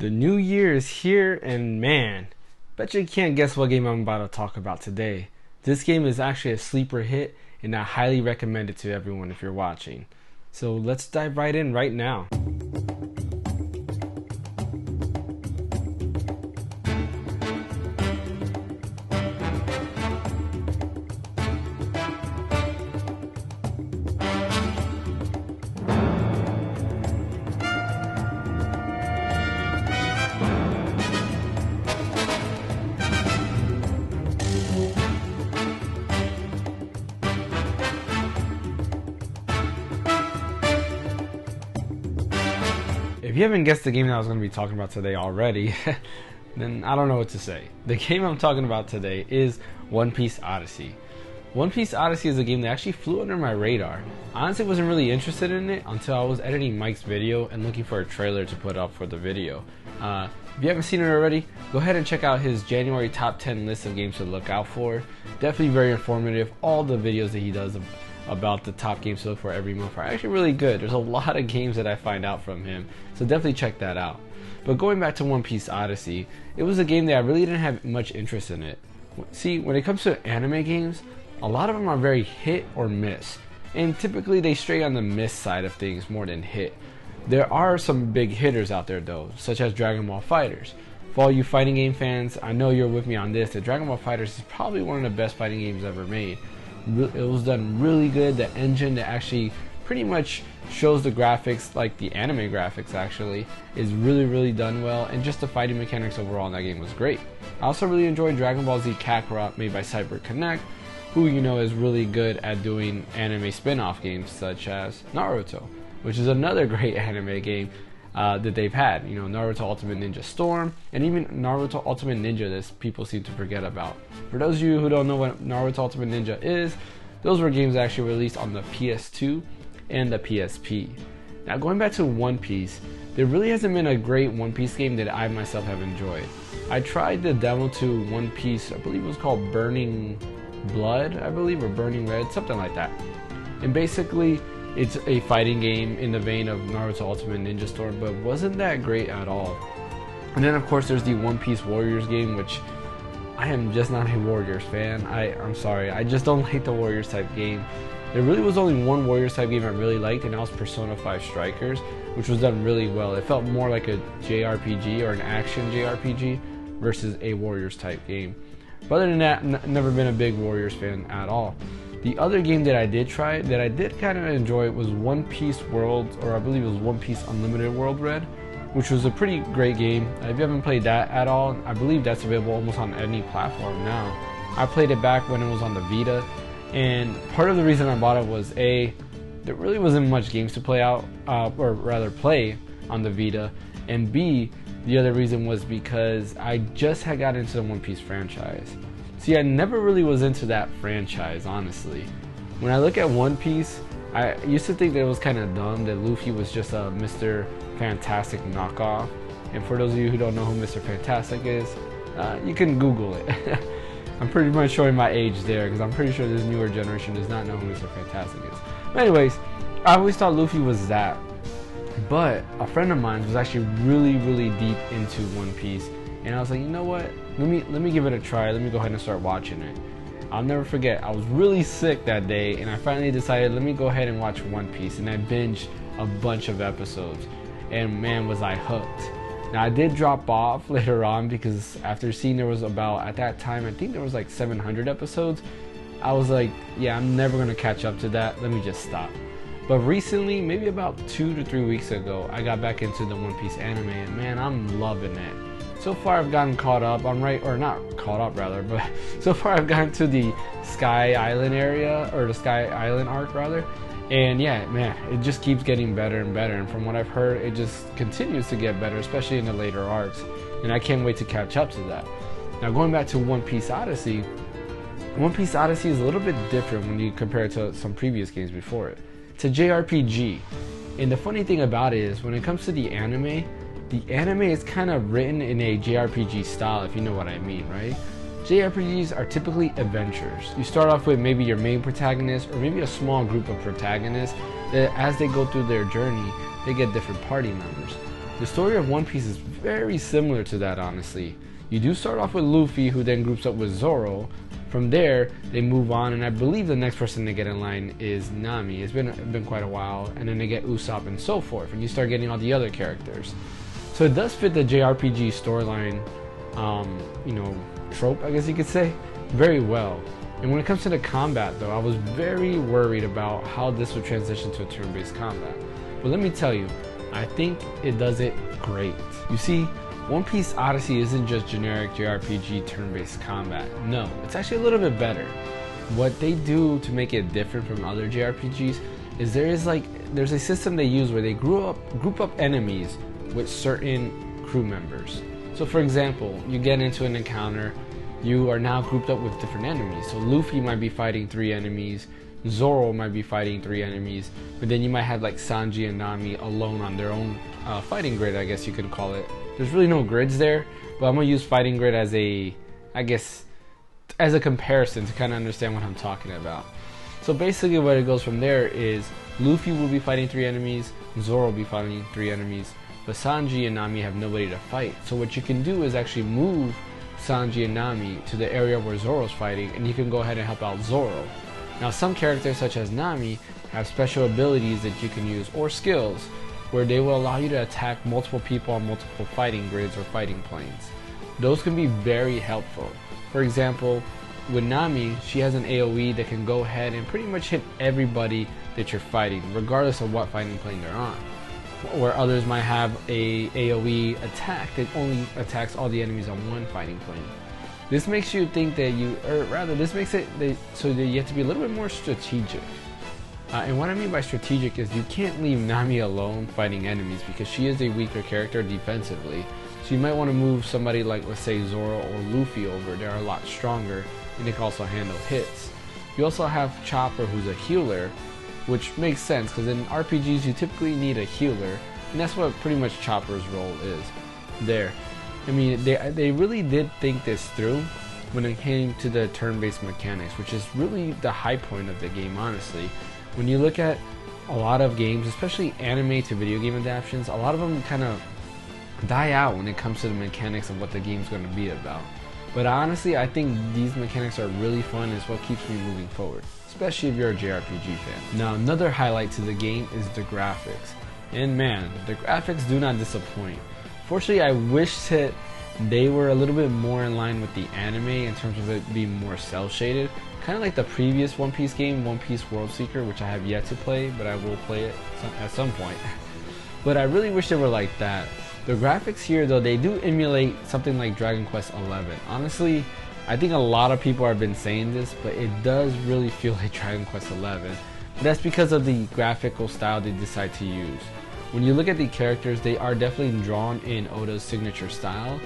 The new year is here, and man, bet you can't guess what game I'm about to talk about today. This game is actually a sleeper hit, and I highly recommend it to everyone if you're watching. So let's dive right in right now. If you haven't guessed the game that I was going to be talking about today already, then I don't know what to say. The game I'm talking about today is One Piece Odyssey. One Piece Odyssey is a game that actually flew under my radar. I honestly wasn't really interested in it until I was editing Mike's video and looking for a trailer to put up for the video. If you haven't seen it already, go ahead and check out his January top 10 list of games to look out for. Definitely very informative. All the videos that he does about the top games to look for every month are actually really good. There's a lot of games that I find out from him, so definitely check that out. But going back to One Piece Odyssey, it was a game that I really didn't have much interest in it. See, when it comes to anime games, a lot of them are very hit or miss, and typically they stray on the miss side of things more than hit. There are some big hitters out there though, such as Dragon Ball FighterZ. For all you fighting game fans, I know you're with me on this, that Dragon Ball FighterZ is probably one of the best fighting games ever made. It was done really good. The engine that actually pretty much shows the graphics, like the anime graphics actually, is really done well, and just the fighting mechanics overall in that game was great. I also really enjoyed Dragon Ball Z Kakarot, made by Cyber Connect, who you know is really good at doing anime spin-off games such as Naruto, which is another great anime game that they've had. You know, Naruto Ultimate Ninja Storm, and even Naruto Ultimate Ninja that people seem to forget about. For those of you who don't know what Naruto Ultimate Ninja is, those were games actually released on the PS2 and the PSP. Now going back to One Piece, there really hasn't been a great One Piece game that I myself have enjoyed. I tried the demo to One Piece, I believe it was called Burning Blood, I believe, or Burning Red, something like that. And basically, it's a fighting game in the vein of Naruto Ultimate Ninja Storm, but wasn't that great at all. And then of course there's the One Piece Warriors game, which I am just not a Warriors fan. I'm sorry, I just don't like the Warriors type game. There really was only one Warriors type game I really liked, and that was Persona 5 Strikers, which was done really well. It felt more like a JRPG or an action JRPG versus a Warriors type game. But other than that, never been a big Warriors fan at all. The other game that I did try, that I did kind of enjoy, was One Piece World, or I believe it was One Piece Unlimited World Red, which was a pretty great game. If you haven't played that at all, I believe that's available almost on any platform now. I played it back when it was on the Vita, and part of the reason I bought it was A, there really wasn't much games to play out, or rather play on the Vita, and B, the other reason was because I just had got into the One Piece franchise. See, I never really was into that franchise, honestly. When I look at One Piece, I used to think that it was kind of dumb that Luffy was just a Mr. Fantastic knockoff. And for those of you who don't know who Mr. Fantastic is, you can Google it. I'm pretty much showing my age there, because I'm pretty sure this newer generation does not know who Mr. Fantastic is. But anyways, I always thought Luffy was that. But a friend of mine was actually really deep into One Piece, and I was like, you know what? Let me give it a try. Let me go ahead and start watching it. I'll never forget, I was really sick that day, and I finally decided, let me go ahead and watch One Piece, and I binged a bunch of episodes, and man, was I hooked. Now I did drop off later on, because after seeing there was about, at that time, I think there was like 700 episodes, I was like, yeah, I'm never gonna catch up to that, let me just stop. But recently, maybe about 2 to 3 weeks ago, I got back into the One Piece anime, and man, I'm loving it. So far I've gotten caught up, not caught up rather, but so far I've gotten to the Sky Island area, or the Sky Island arc rather, and yeah, man, it just keeps getting better and better, and from what I've heard, it just continues to get better, especially in the later arcs, and I can't wait to catch up to that. Now going back to One Piece Odyssey, One Piece Odyssey is a little bit different when you compare it to some previous games before it. It's a JRPG, and the funny thing about it is, when it comes to the anime is kind of written in a JRPG style, if you know what I mean, right? JRPGs are typically adventures. You start off with maybe your main protagonist, or maybe a small group of protagonists that as they go through their journey, they get different party members. The story of One Piece is very similar to that, honestly. You do start off with Luffy, who then groups up with Zoro. From there, they move on, and I believe the next person to get in line is Nami. It's been quite a while, and then they get Usopp and so forth, and you start getting all the other characters. So it does fit the JRPG storyline, trope, I guess you could say, very well. And when it comes to the combat, though, I was very worried about how this would transition to a turn-based combat. But let me tell you, I think it does it great. You see, One Piece Odyssey isn't just generic JRPG turn-based combat. No, it's actually a little bit better. What they do to make it different from other JRPGs is there's a system they use where they group up enemies with certain crew members. So for example, you get into an encounter, you are now grouped up with different enemies. So Luffy might be fighting 3 enemies, Zoro might be fighting 3 enemies, but then you might have like Sanji and Nami alone on their own fighting grid, I guess you could call it. There's really no grids there, but I'm gonna use fighting grid as a comparison to kind of understand what I'm talking about. So basically what it goes from there is Luffy will be fighting 3 enemies, Zoro will be fighting 3 enemies, but Sanji and Nami have nobody to fight. So what you can do is actually move Sanji and Nami to the area where Zoro's fighting, and you can go ahead and help out Zoro. Now some characters such as Nami have special abilities that you can use, or skills, where they will allow you to attack multiple people on multiple fighting grids or fighting planes. Those can be very helpful. For example, with Nami, she has an AoE that can go ahead and pretty much hit everybody that you're fighting, regardless of what fighting plane they're on. Where others might have a AoE attack that only attacks all the enemies on one fighting plane. This makes you think that this makes it so that you have to be a little bit more strategic. And what I mean by strategic is you can't leave Nami alone fighting enemies because she is a weaker character defensively. So you might want to move somebody like, let's say, Zoro or Luffy over. They're a lot stronger and they can also handle hits. You also have Chopper, who's a healer, which makes sense because in RPGs you typically need a healer, and that's what pretty much Chopper's role is there. I mean, they really did think this through when it came to the turn-based mechanics, which is really the high point of the game, honestly. When you look at a lot of games, especially anime to video game adaptations, a lot of them kind of die out when it comes to the mechanics of what the game's going to be about. But honestly, I think these mechanics are really fun and it's what keeps me moving forward, especially if you're a JRPG fan. Now, another highlight to the game is the graphics. And man, the graphics do not disappoint. Fortunately, I wish that they were a little bit more in line with the anime in terms of it being more cel-shaded. Kind of like the previous One Piece game, One Piece World Seeker, which I have yet to play, but I will play it at some point. But I really wish they were like that. The graphics here, though, they do emulate something like Dragon Quest XI. Honestly, I think a lot of people have been saying this, but it does really feel like Dragon Quest XI. But that's because of the graphical style they decide to use. When you look at the characters, they are definitely drawn in Oda's signature style,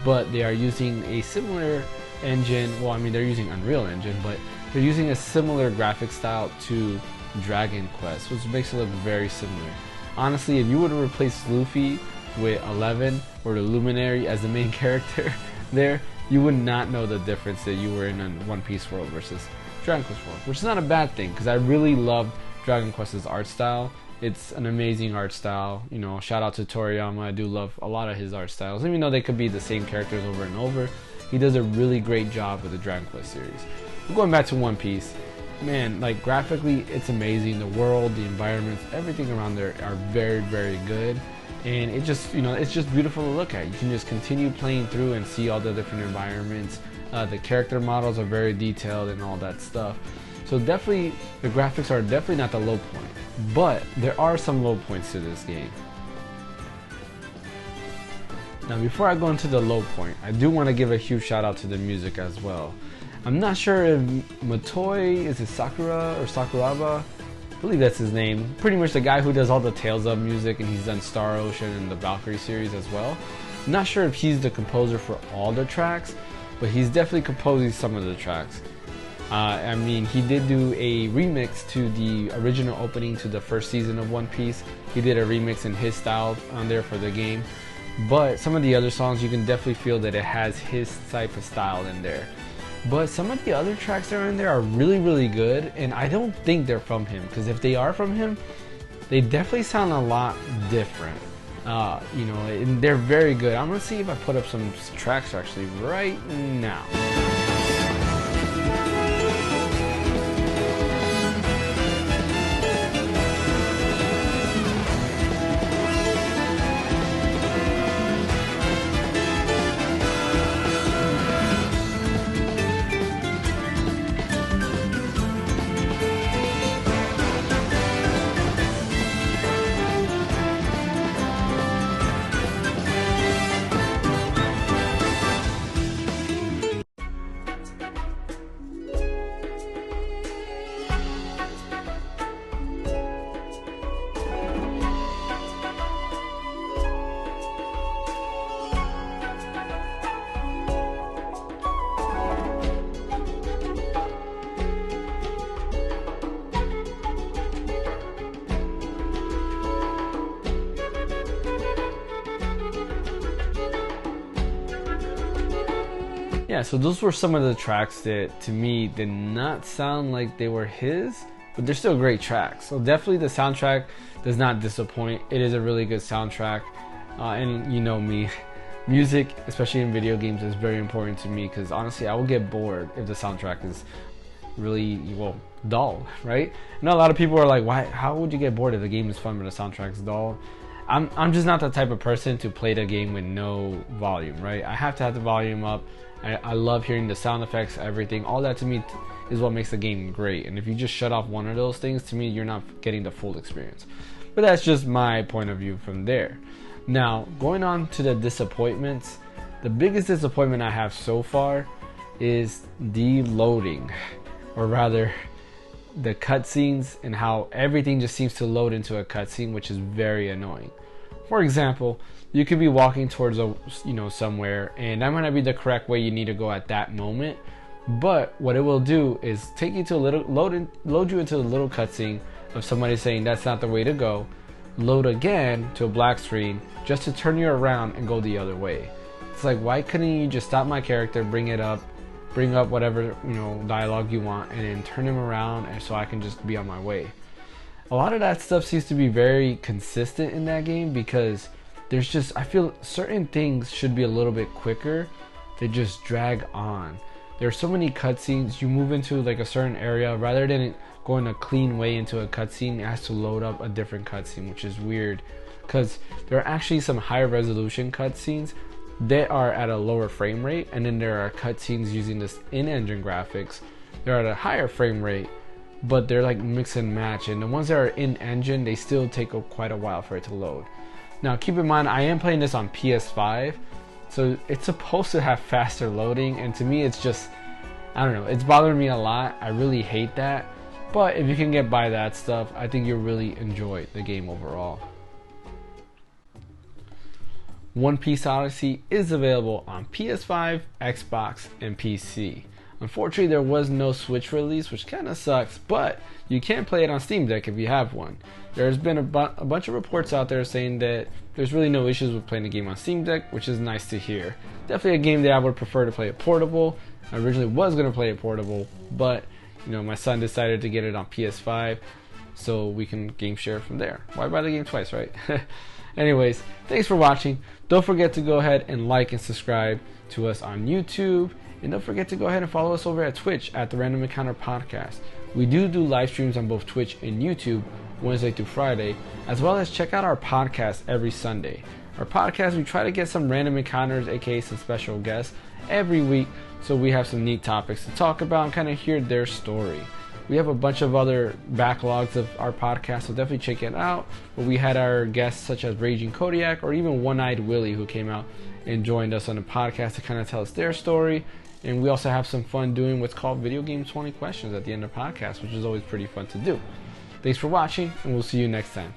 but they are using a similar engine. Well, I mean, they're using Unreal Engine, but they're using a similar graphic style to Dragon Quest, which makes it look very similar. Honestly, if you were to replace Luffy with 11 or the Luminary as the main character there, you would not know the difference that you were in One Piece World versus Dragon Quest World, which is not a bad thing because I really loved Dragon Quest's art style. It's an amazing art style. You know, shout out to Toriyama. I do love a lot of his art styles. Even though they could be the same characters over and over, he does a really great job with the Dragon Quest series. But going back to One Piece, man, like graphically, it's amazing. The world, the environments, everything around there are very, very good. And it just, it's just beautiful to look at. You can just continue playing through and see all the different environments. The character models are very detailed and all that stuff. So definitely, the graphics are definitely not the low point. But there are some low points to this game. Now before I go into the low point, I do want to give a huge shout out to the music as well. I'm not sure if Motoi, is it Sakura or Sakuraba? I believe that's his name. Pretty much the guy who does all the Tales of music, and he's done Star Ocean and the Valkyrie series as well. I'm not sure if he's the composer for all the tracks, but he's definitely composing some of the tracks. I mean, he did do a remix to the original opening to the first season of One Piece. He did a remix in his style on there for the game. But some of the other songs, you can definitely feel that it has his type of style in there. But some of the other tracks that are in there are really, really good, and I don't think they're from him, because if they are from him, they definitely sound a lot different. You know, and they're very good. I'm gonna see if I put up some tracks actually right now. Yeah, so those were some of the tracks that to me did not sound like they were his, but they're still great tracks. So definitely the soundtrack does not disappoint. It is a really good soundtrack. And you know me, music, especially in video games, is very important to me because honestly I will get bored if the soundtrack is really, well, dull, right? I know a lot of people are like, why, how would you get bored if the game is fun but the soundtrack's dull? I'm just not the type of person to play the game with no volume, right? I have to have the volume up. I love hearing the sound effects, everything. All that to me is what makes the game great. And if you just shut off one of those things, to me, you're not getting the full experience. But that's just my point of view from there. Now, going on to the disappointments, the biggest disappointment I have so far is the loading, or rather, the cutscenes and how everything just seems to load into a cutscene, which is very annoying. For example, you could be walking towards somewhere, and that might not be the correct way you need to go at that moment. But what it will do is take you to a little load you into a little cutscene of somebody saying that's not the way to go. Load again to a black screen just to turn you around and go the other way. It's like, why couldn't you just stop my character, bring up whatever dialogue you want, and then turn him around, and so I can just be on my way. A lot of that stuff seems to be very consistent in that game because there's just, I feel certain things should be a little bit quicker. They just drag on. There's so many cutscenes. You move into like a certain area, rather than going a clean way into a cutscene, it has to load up a different cutscene, which is weird because there are actually some higher resolution cutscenes that are at a lower frame rate, and then there are cutscenes using this in-engine graphics. They're at a higher frame rate, but they're like mix and match, and the ones that are in-engine, they still take quite a while for it to load. Now keep in mind, I am playing this on PS5, so it's supposed to have faster loading, and to me it's just, I don't know, it's bothering me a lot. I really hate that, but if you can get by that stuff, I think you'll really enjoy the game overall. One Piece Odyssey is available on PS5, Xbox, and PC. Unfortunately, there was no Switch release, which kind of sucks, but you can play it on Steam Deck if you have one. There's been a bunch of reports out there saying that there's really no issues with playing the game on Steam Deck, which is nice to hear. Definitely a game that I would prefer to play it portable. I originally was going to play it portable, but my son decided to get it on PS5, so we can game share from there. Why buy the game twice, right? Anyways, thanks for watching. Don't forget to go ahead and like and subscribe to us on YouTube. And don't forget to go ahead and follow us over at Twitch at the Random Encounter Podcast. We do live streams on both Twitch and YouTube Wednesday through Friday, as well as check out our podcast every Sunday. Our podcast, we try to get some random encounters, aka some special guests, every week, so we have some neat topics to talk about and kind of hear their story. We have a bunch of other backlogs of our podcast, so definitely check it out. But we had our guests such as Raging Kodiak or even One-Eyed Willie, who came out and joined us on the podcast to kind of tell us their story. And we also have some fun doing what's called Video Game 20 Questions at the end of the podcast, which is always pretty fun to do. Thanks for watching, and we'll see you next time.